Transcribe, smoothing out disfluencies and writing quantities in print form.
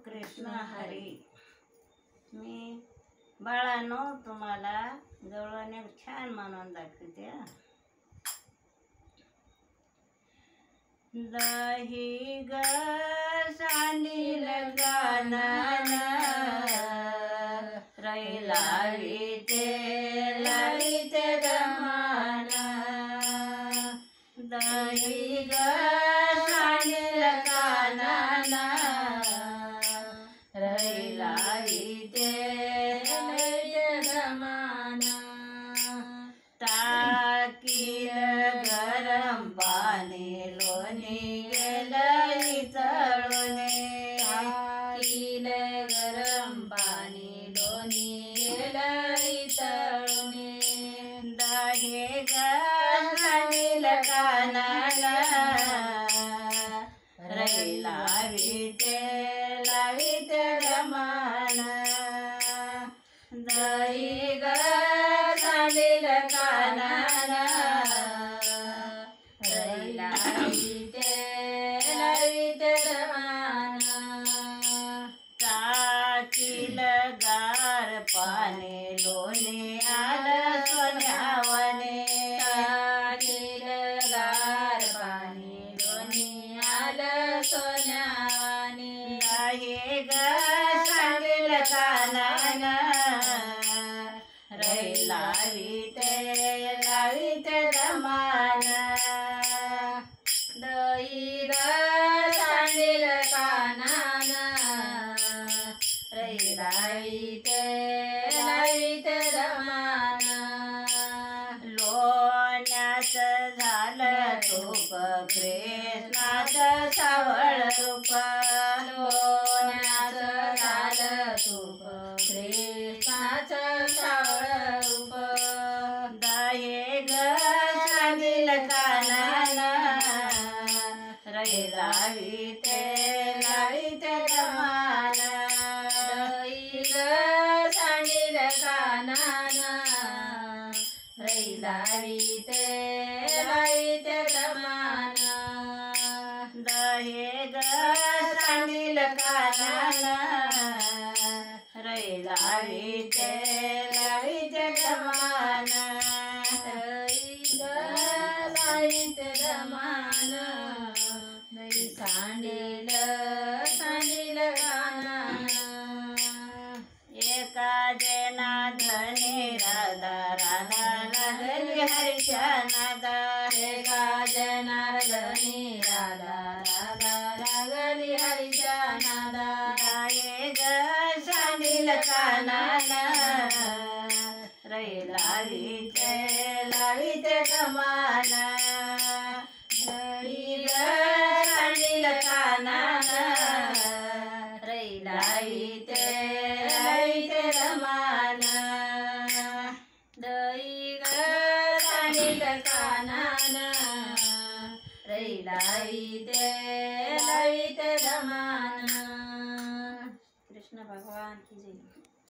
कृष्ण हरी. मी बाळांनो तुम्हाला जवळून एक छान म्हणून दाखवते. दही ग सांडील गाणं रैलावी ते लावीते दमान. दही ग सांडील गाणं रैलावी ते लावीते दमान. टाकील गरम पाणी लोणी गेलं इतळूने. टाकील गरम पाणी लोणी गेलं इतळूने. दही ग सांडील कानाला रैलावीते लावीते दमान. दही ग सांडील कानाला रैलावीते लावीते दमान. टाकील गार पाणी लोणी आलं सोन्यावाने. टाकील गार पाणी लोणी आलं सोन्यावाने. दही ग सांडील कानाला रैलावीते लावीते दमान. दही ग सांडील कानाला रैलावीते लावीते दमान. लोण्याचं झालं तूप कृष्णाचं सावळ रूप. लोण्याचं झालं तूप कृष्णाचं सावळ रूप. दही ग सांडील कानाला रैलावीते लावीते दमान. दही ग सांडील कानाला रैलावीते लावीते दमान. दही ग सांडील कानाला रैलावीते लावीते दमान. दही ग लावीते दमान. दही सांडील सांडील कानाला. एका जनार्दनी राधा राधा लागली हरीच्या नादा. एका जनार्दनी राधा राधा लागली हरीच्या नादा. दही ग सांडील कानाला रैलावीते लावीते दमान. दही ग सांडील कानाला रैलावीते लावीते दमान. दही ग सांडील कानाला रैलावीते लावीते दमान. कृष्ण भगवान की जय.